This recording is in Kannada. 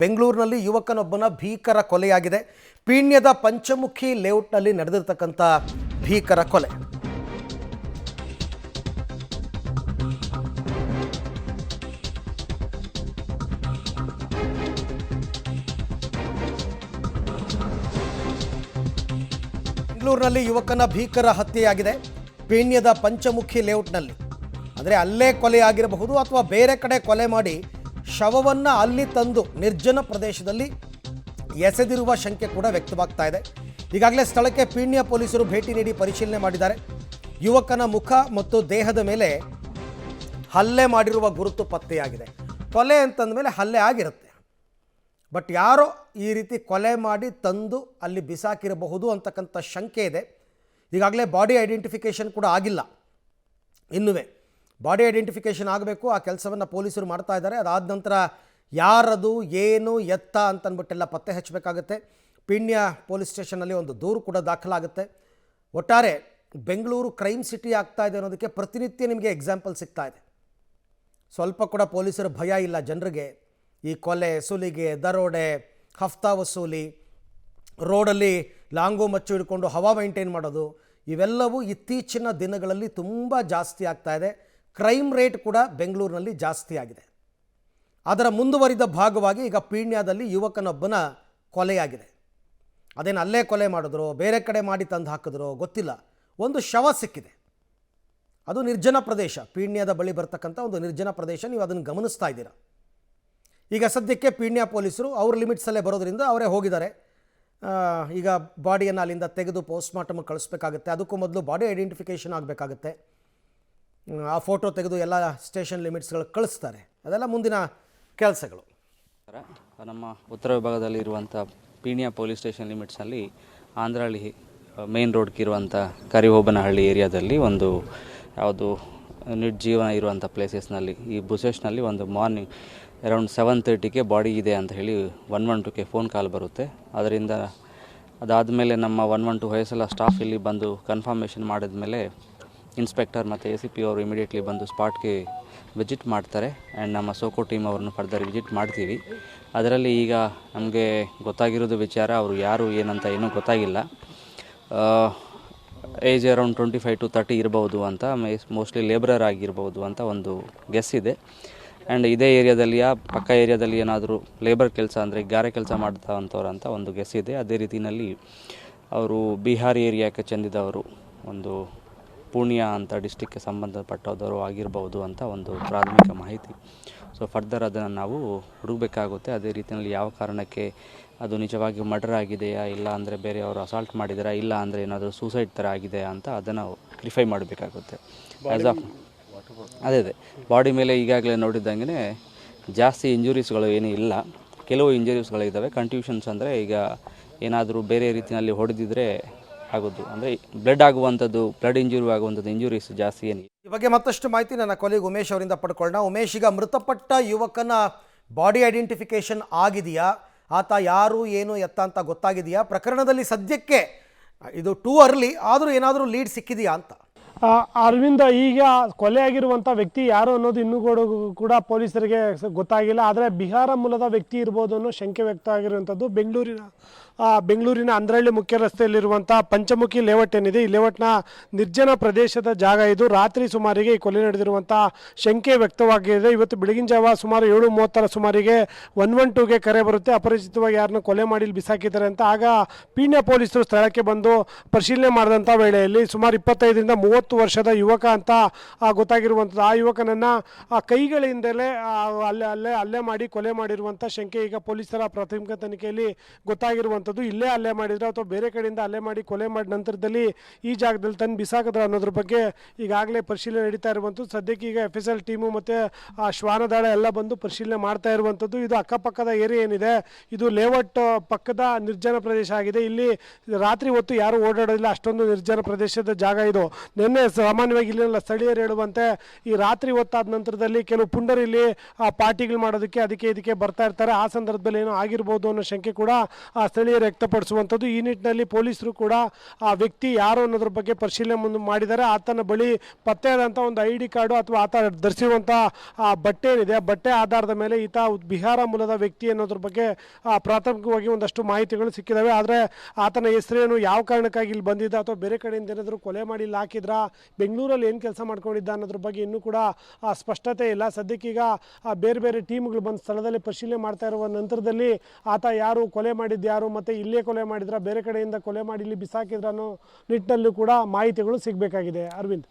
ಬೆಂಗಳೂರಿನಲ್ಲಿ ಯುವಕನೊಬ್ಬನ ಭೀಕರ ಕೊಲೆಯಾಗಿದೆ. ಪೀಣ್ಯದ ಪಂಚಮುಖಿ ಲೇಔಟ್ನಲ್ಲಿ ನಡೆದಿರತಕ್ಕಂಥ ಭೀಕರ ಕೊಲೆ. ಬೆಂಗಳೂರಿನಲ್ಲಿ ಯುವಕನ ಭೀಕರ ಹತ್ಯೆಯಾಗಿದೆ. ಪೀಣ್ಯದ ಪಂಚಮುಖಿ ಲೇಔಟ್ನಲ್ಲಿ, ಅಂದರೆ ಅಲ್ಲೇ ಕೊಲೆಯಾಗಿರಬಹುದು ಅಥವಾ ಬೇರೆ ಕಡೆ ಕೊಲೆ ಮಾಡಿ ಶವವನ್ನು ಅಲ್ಲಿ ತಂದು ನಿರ್ಜನ ಪ್ರದೇಶದಲ್ಲಿ ಎಸೆದಿರುವ ಶಂಕೆ ಕೂಡ ವ್ಯಕ್ತವಾಗ್ತಾ ಇದೆ. ಈಗಾಗಲೇ ಸ್ಥಳಕ್ಕೆ ಪೀಣ್ಯ ಪೊಲೀಸರು ಭೇಟಿ ನೀಡಿ ಪರಿಶೀಲನೆ ಮಾಡಿದ್ದಾರೆ. ಯುವಕನ ಮುಖ ಮತ್ತು ದೇಹದ ಮೇಲೆ ಹಲ್ಲೆ ಮಾಡಿರುವ ಗುರುತು ಪತ್ತೆಯಾಗಿದೆ. ಕೊಲೆ ಅಂತಂದಮೇಲೆ ಹಲ್ಲೆ ಆಗಿರುತ್ತೆ, ಬಟ್ ಯಾರೋ ಈ ರೀತಿ ಕೊಲೆ ಮಾಡಿ ತಂದು ಅಲ್ಲಿ ಬಿಸಾಕಿರಬಹುದು ಅಂತಕ್ಕಂಥ ಶಂಕೆ ಇದೆ. ಈಗಾಗಲೇ ಬಾಡಿ ಐಡೆಂಟಿಫಿಕೇಷನ್ ಕೂಡ ಆಗಿಲ್ಲ. ಇನ್ನುವೇ ಬಾಡಿ ಐಡೆಂಟಿಫಿಕೇಷನ್ ಆಗಬೇಕು. ಆ ಕೆಲಸವನ್ನು ಪೊಲೀಸರು ಮಾಡ್ತಾ ಇದ್ದಾರೆ. ಅದಾದ ನಂತರ ಯಾರದು, ಏನು, ಎತ್ತ ಅಂತಂದ್ಬಿಟ್ಟೆಲ್ಲ ಪತ್ತೆ ಹಚ್ಚಬೇಕಾಗುತ್ತೆ. ಪೀಣ್ಯ ಪೊಲೀಸ್ ಸ್ಟೇಷನ್ನಲ್ಲಿ ಒಂದು ದೂರು ಕೂಡ ದಾಖಲಾಗುತ್ತೆ. ಒಟ್ಟಾರೆ ಬೆಂಗಳೂರು ಕ್ರೈಮ್ ಸಿಟಿ ಆಗ್ತಾ ಇದೆ ಅನ್ನೋದಕ್ಕೆ ಪ್ರತಿನಿತ್ಯ ನಿಮಗೆ ಎಕ್ಸಾಂಪಲ್ ಸಿಗ್ತಾ ಇದೆ. ಸ್ವಲ್ಪ ಕೂಡ ಪೊಲೀಸರ ಭಯ ಇಲ್ಲ ಜನರಿಗೆ. ಈ ಕೊಲೆ, ಸುಲಿಗೆ, ದರೋಡೆ, ಹಫ್ತಾ ವಸೂಲಿ, ರೋಡಲ್ಲಿ ಲಾಂಗು ಮಚ್ಚು ಹಿಡ್ಕೊಂಡು ಹವಾ ಮೈಂಟೈನ್ ಮಾಡೋದು, ಇವೆಲ್ಲವೂ ಇತ್ತೀಚಿನ ದಿನಗಳಲ್ಲಿ ತುಂಬ ಜಾಸ್ತಿ ಆಗ್ತಾ ಇದೆ. ಕ್ರೈಮ್ ರೇಟ್ ಕೂಡ ಬೆಂಗಳೂರಿನಲ್ಲಿ ಜಾಸ್ತಿ ಆಗಿದೆ. ಅದರ ಮುಂದುವರಿದ ಭಾಗವಾಗಿ ಈಗ ಪೀಣ್ಯದಲ್ಲಿ ಯುವಕನೊಬ್ಬನ ಕೊಲೆಯಾಗಿದೆ. ಅದೇನು ಅಲ್ಲೇ ಕೊಲೆ ಮಾಡಿದ್ರೋ ಬೇರೆ ಕಡೆ ಮಾಡಿ ತಂದು ಹಾಕಿದ್ರೋ ಗೊತ್ತಿಲ್ಲ. ಒಂದು ಶವ ಸಿಕ್ಕಿದೆ. ಅದು ನಿರ್ಜನ ಪ್ರದೇಶ, ಪೀಣ್ಯದ ಬಳಿ ಬರ್ತಕ್ಕಂಥ ಒಂದು ನಿರ್ಜನ ಪ್ರದೇಶ. ನೀವು ಅದನ್ನು ಗಮನಿಸ್ತಾ ಇದ್ದೀರಾ. ಈಗ ಸದ್ಯಕ್ಕೆ ಪೀಣ್ಯ ಪೊಲೀಸರು ಅವ್ರ ಲಿಮಿಟ್ಸಲ್ಲೇ ಬರೋದ್ರಿಂದ ಅವರೇ ಹೋಗಿದ್ದಾರೆ. ಈಗ ಬಾಡಿಯನ್ನು ಅಲ್ಲಿಂದ ತೆಗೆದು ಪೋಸ್ಟ್ಮಾರ್ಟಮ್ ಕಳಿಸ್ಬೇಕಾಗುತ್ತೆ. ಅದಕ್ಕೂ ಮೊದಲು ಬಾಡಿ ಐಡೆಂಟಿಫಿಕೇಷನ್ ಆಗಬೇಕಾಗುತ್ತೆ. ಆ ಫೋಟೋ ತೆಗೆದು ಎಲ್ಲ ಸ್ಟೇಷನ್ ಲಿಮಿಟ್ಸ್ಗಳು ಕಳಿಸ್ತಾರೆ. ಅದೆಲ್ಲ ಮುಂದಿನ ಕೆಲಸಗಳು. ನಮ್ಮ ಉತ್ತರ ವಿಭಾಗದಲ್ಲಿ ಇರುವಂಥ ಪೀಣ್ಯ ಪೊಲೀಸ್ ಸ್ಟೇಷನ್ ಲಿಮಿಟ್ಸ್ನಲ್ಲಿ ಆಂಧ್ರಹಳ್ಳಿ ಮೇನ್ ರೋಡ್ಗೆ ಇರುವಂಥ ಕರಿಹೋಬನಹಳ್ಳಿ ಏರಿಯಾದಲ್ಲಿ ಒಂದು ಯಾವುದು ನಿರ್ಜೀವನ ಇರುವಂಥ ಪ್ಲೇಸಸ್ನಲ್ಲಿ ಈ ಬುಸೆಸ್ನಲ್ಲಿ ಒಂದು ಮಾರ್ನಿಂಗ್ ಅರೌಂಡ್ 7:30ಗೆ ಬಾಡಿ ಇದೆ ಅಂತ ಹೇಳಿ 112ಗೆ ಫೋನ್ ಕಾಲ್ ಬರುತ್ತೆ. ಅದರಿಂದ ಅದಾದಮೇಲೆ ನಮ್ಮ 112 ಹೊಯ್ಸಳ ಸ್ಟಾಫ್ ಇಲ್ಲಿ ಬಂದು ಕನ್ಫರ್ಮೇಷನ್ ಮಾಡಿದ್ಮೇಲೆ ಇನ್ಸ್ಪೆಕ್ಟರ್ ಮತ್ತು ACP ಅವರು ಇಮಿಡಿಯೇಟ್ಲಿ ಬಂದು ಸ್ಪಾಟ್ಗೆ ವಿಸಿಟ್ ಮಾಡ್ತಾರೆ. ಆ್ಯಂಡ್ ನಮ್ಮ ಸೋಕೋ ಟೀಮ್ ಅವ್ರನ್ನ ಫರ್ದರ್ ವಿಸಿಟ್ ಮಾಡ್ತೀವಿ. ಅದರಲ್ಲಿ ಈಗ ನಮಗೆ ಗೊತ್ತಾಗಿರೋದು ವಿಚಾರ, ಅವರು ಯಾರು ಏನಂತ ಏನೂ ಗೊತ್ತಾಗಿಲ್ಲ. ಏಜ್ ಅರೌಂಡ್ 25 to 30 ಇರ್ಬೋದು ಅಂತ, ಮೋಸ್ಟ್ಲಿ ಲೇಬರರ್ ಆಗಿರ್ಬೋದು ಅಂತ ಒಂದು ಗೆಸ್ ಇದೆ. ಆ್ಯಂಡ್ ಇದೇ ಏರಿಯಾದಲ್ಲಿ ಪಕ್ಕ ಏರಿಯಾದಲ್ಲಿ ಏನಾದರೂ ಲೇಬರ್ ಕೆಲಸ ಅಂದರೆ ಗಾರೆ ಕೆಲಸ ಮಾಡ್ತಾ ಅಂಥವ್ರು ಅಂತ ಒಂದು ಗೆಸ್ ಇದೆ. ಅದೇ ರೀತಿಯಲ್ಲಿ ಅವರು ಬಿಹಾರ್ ಏರಿಯಾಕ್ಕೆ ಚೆಂದಿದವರು, ಒಂದು ಪೂರ್ಣಿಯಾ ಅಂತ ಡಿಸ್ಟಿಕ್ಗೆ ಸಂಬಂಧಪಟ್ಟವರು ಆಗಿರ್ಬೋದು ಅಂತ ಒಂದು ಪ್ರಾಥಮಿಕ ಮಾಹಿತಿ. ಸೊ ಫರ್ದರ್ ಅದನ್ನು ನಾವು ಹುಡುಗಬೇಕಾಗುತ್ತೆ. ಅದೇ ರೀತಿಯಲ್ಲಿ ಯಾವ ಕಾರಣಕ್ಕೆ ಅದು ನಿಜವಾಗಿ ಮರ್ಡರ್ ಆಗಿದೆಯಾ, ಇಲ್ಲ ಅಂದರೆ ಬೇರೆಯವರು ಅಸಾಲ್ಟ್ ಮಾಡಿದಾರಾ, ಇಲ್ಲ ಅಂದರೆ ಏನಾದರೂ ಸೂಸೈಡ್ ಥರ ಆಗಿದೆಯಾ ಅಂತ ಅದನ್ನು ವೆರಿಫೈ ಮಾಡಬೇಕಾಗುತ್ತೆ. ಆ್ಯಸ್ ಆಫ್ ಅದೇ ಬಾಡಿ ಮೇಲೆ ಈಗಾಗಲೇ ನೋಡಿದ್ದಂಗೆ ಜಾಸ್ತಿ ಇಂಜುರೀಸ್ಗಳು ಏನೂ ಇಲ್ಲ. ಕೆಲವು ಇಂಜುರೀಸ್ಗಳಿದ್ದಾವೆ. ಕನ್ಟ್ಯೂಷನ್ಸ್ ಅಂದರೆ ಈಗ ಏನಾದರೂ ಬೇರೆ ರೀತಿಯಲ್ಲಿ ಹೊಡೆದಿದ್ರೆ ಆಗೋದು, ಅಂದರೆ ಬ್ಲಡ್ ಆಗುವಂಥದ್ದು, ಬ್ಲಡ್ ಇಂಜುರಿ ಆಗುವಂಥದ್ದು ಇಂಜುರೀಸ್ ಜಾಸ್ತಿ ಏನಿದೆ. ಈ ಬಗ್ಗೆ ಮತ್ತಷ್ಟು ಮಾಹಿತಿ ನನ್ನ ಕೊಲೀಗ್ ಉಮೇಶ್ ಅವರಿಂದ ಪಡ್ಕೊಳ್ಳೋಣ. ಉಮೇಶ್, ಈಗ ಮೃತಪಟ್ಟ ಯುವಕನ ಬಾಡಿ ಐಡೆಂಟಿಫಿಕೇಷನ್ ಆಗಿದೆಯಾ? ಆತ ಯಾರು, ಏನು, ಎತ್ತ ಅಂತ ಗೊತ್ತಾಗಿದೆಯಾ? ಪ್ರಕರಣದಲ್ಲಿ ಸದ್ಯಕ್ಕೆ ಇದು ಟೂ ಅರ್ಲಿ ಆದರೂ ಏನಾದರೂ ಲೀಡ್ ಸಿಕ್ಕಿದೆಯಾ ಅಂತ? ಅರವಿಂದ, ಈಗ ಕೊಲೆಯಾಗಿರುವಂಥ ವ್ಯಕ್ತಿ ಯಾರು ಅನ್ನೋದು ಇನ್ನೂ ಕೂಡ ಪೊಲೀಸರಿಗೆ ಗೊತ್ತಾಗಿಲ್ಲ. ಆದರೆ ಬಿಹಾರ ಮೂಲದ ವ್ಯಕ್ತಿ ಇರ್ಬೋದು ಅನ್ನೋ ಶಂಕೆ ವ್ಯಕ್ತ ಆಗಿರುವಂಥದ್ದು. ಬೆಂಗಳೂರಿನ ಅಂದ್ರಹಳ್ಳಿ ಮುಖ್ಯ ರಸ್ತೆಯಲ್ಲಿರುವಂಥ ಪಂಚಮುಖಿ ಲೇಔಟ್ ಏನಿದೆ, ಈ ಲೇಔಟ್ನ ನಿರ್ಜನ ಪ್ರದೇಶದ ಜಾಗ ಇದು. ರಾತ್ರಿ ಸುಮಾರಿಗೆ ಈ ಕೊಲೆ ನಡೆದಿರುವಂಥ ಶಂಕೆ ವ್ಯಕ್ತವಾಗಿದೆ. ಇವತ್ತು ಬೆಳಗಿನ ಜಾವ ಸುಮಾರು 7:30ರ ಸುಮಾರಿಗೆ 112ಗೆ ಕರೆ ಬರುತ್ತೆ. ಅಪರಿಚಿತವಾಗಿ ಯಾರನ್ನ ಕೊಲೆ ಮಾಡಿ ಇಲ್ಲಿ ಬಿಸಾಕಿದ್ದಾರೆ ಅಂತ. ಆಗ ಪೀಣ್ಯ ಪೊಲೀಸರು ಸ್ಥಳಕ್ಕೆ ಬಂದು ಪರಿಶೀಲನೆ ಮಾಡಿದಂಥ ವೇಳೆಯಲ್ಲಿ ಸುಮಾರು 25ರಿಂದ 30 ವರ್ಷದ ಯುವಕ ಅಂತ ಗೊತ್ತಾಗಿರುವಂಥದ್ದು. ಆ ಯುವಕನನ್ನು ಕೈಗಳಿಂದಲೇ ಅಲ್ಲೇ ಮಾಡಿ ಕೊಲೆ ಮಾಡಿರುವಂಥ ಶಂಕೆ ಈಗ ಪೊಲೀಸರ ಪ್ರಾಥಮಿಕ ತನಿಖೆಯಲ್ಲಿ ಗೊತ್ತಾಗಿರುವಂಥದ್ದು. ಇಲ್ಲೇ ಹಲ್ಲೆ ಮಾಡಿದ್ರೆ ಅಥವಾ ಬೇರೆ ಕಡೆಯಿಂದ ಹಲ್ಲೆ ಮಾಡಿ ಕೊಲೆ ಮಾಡಿದ ನಂತರದಲ್ಲಿ ಈ ಜಾಗದಲ್ಲಿ ತಂದು ಬಿಸಾಕಿದ್ರೆ ಅನ್ನೋದ್ರ ಬಗ್ಗೆ ಈಗಾಗಲೇ ಪರಿಶೀಲನೆ ನಡೀತಾ ಇರುವಂಥದ್ದು. ಸದ್ಯಕ್ಕೆ ಈಗ FSL ಟೀಮು ಮತ್ತು ಶ್ವಾನದಾಳ ಎಲ್ಲ ಬಂದು ಪರಿಶೀಲನೆ ಮಾಡ್ತಾ ಇರುವಂಥದ್ದು. ಇದು ಅಕ್ಕಪಕ್ಕದ ಏರಿಯಾ ಏನಿದೆ, ಇದು ಲೇಔಟ್ ಪಕ್ಕದ ನಿರ್ಜನ ಪ್ರದೇಶ ಆಗಿದೆ. ಇಲ್ಲಿ ರಾತ್ರಿ ಹೊತ್ತು ಯಾರು ಓಡಾಡೋದಿಲ್ಲ, ಅಷ್ಟೊಂದು ನಿರ್ಜನ ಪ್ರದೇಶದ ಜಾಗ ಇದು. ನಿನ್ನೆ ಈಗಾಗಲೇ ಸಾಮಾನ್ಯವಾಗಿ ಇಲ್ಲೆಲ್ಲ ಸ್ಥಳೀಯರು ಹೇಳುವಂತೆ ಈ ರಾತ್ರಿ ಹೊತ್ತಾದ ನಂತರದಲ್ಲಿ ಕೆಲವು ಪುಂಡರಿಲ್ಲಿ ಪಾರ್ಟಿಗಳು ಮಾಡೋದಕ್ಕೆ ಇದಕ್ಕೆ ಬರ್ತಾ ಇರ್ತಾರೆ. ಆ ಸಂದರ್ಭದಲ್ಲಿ ಏನೋ ಆಗಿರ್ಬೋದು ಅನ್ನೋ ಶಂಕೆ ಕೂಡ ಸ್ಥಳೀಯರು ವ್ಯಕ್ತಪಡಿಸುವಂಥದ್ದು. ಈ ನಿಟ್ಟಿನಲ್ಲಿ ಪೊಲೀಸರು ಕೂಡ ಆ ವ್ಯಕ್ತಿ ಯಾರು ಅನ್ನೋದ್ರ ಬಗ್ಗೆ ಪರಿಶೀಲನೆ ಮುಂದೆ ಮಾಡಿದ್ದಾರೆ. ಆತನ ಬಳಿ ಪತ್ತೆಯಾದಂಥ ಒಂದು ID ಕಾರ್ಡು ಅಥವಾ ಆತ ಧರಿಸಿರುವಂಥ ಬಟ್ಟೆ ಏನಿದೆ ಆ ಬಟ್ಟೆ ಆಧಾರದ ಮೇಲೆ ಈತ ಬಿಹಾರ ಮೂಲದ ವ್ಯಕ್ತಿ ಅನ್ನೋದ್ರ ಬಗ್ಗೆ ಪ್ರಾಥಮಿಕವಾಗಿ ಒಂದಷ್ಟು ಮಾಹಿತಿಗಳು ಸಿಕ್ಕಿದ್ದಾವೆ. ಆದರೆ ಆತನ ಹೆಸರೇನು, ಯಾವ ಕಾರಣಕ್ಕಾಗಿ ಇಲ್ಲಿ ಬಂದಿದ್ದ ಅಥವಾ ಬೇರೆ ಕಡೆಯಿಂದ ಏನಾದರೂ ಕೊಲೆ ಮಾಡಿ ಇಲ್ಲಿ ಹಾಕಿದ್ರ, ಬೆಂಗಳೂರಲ್ಲಿ ಏನು ಕೆಲಸ ಮಾಡ್ಕೊಂಡಿದ್ದ ಅನ್ನೋದ್ರ ಬಗ್ಗೆ ಇನ್ನೂ ಕೂಡ ಸ್ಪಷ್ಟತೆ ಇಲ್ಲ. ಸದ್ಯಕ್ಕೀಗ ಬೇರೆ ಬೇರೆ ಟೀಮ್ಗಳು ಬಂದು ಸ್ಥಳದಲ್ಲಿ ಪರಿಶೀಲನೆ ಮಾಡ್ತಾ ಇರುವ ನಂತರದಲ್ಲಿ ಆತ ಯಾರು, ಕೊಲೆ ಮಾಡಿದ್ದು ಯಾರು, ಮತ್ತು ಇಲ್ಲೇ ಕೊಲೆ ಮಾಡಿದ್ರ, ಬೇರೆ ಕಡೆಯಿಂದ ಕೊಲೆ ಮಾಡಿ ಇಲ್ಲಿ ಬಿಸಾಕಿದ್ರ ಅನ್ನೋ ನಿಟ್ಟಿನಲ್ಲೂ ಕೂಡ ಮಾಹಿತಿಗಳು ಸಿಗಬೇಕಾಗಿದೆ. ಅರವಿಂದ್.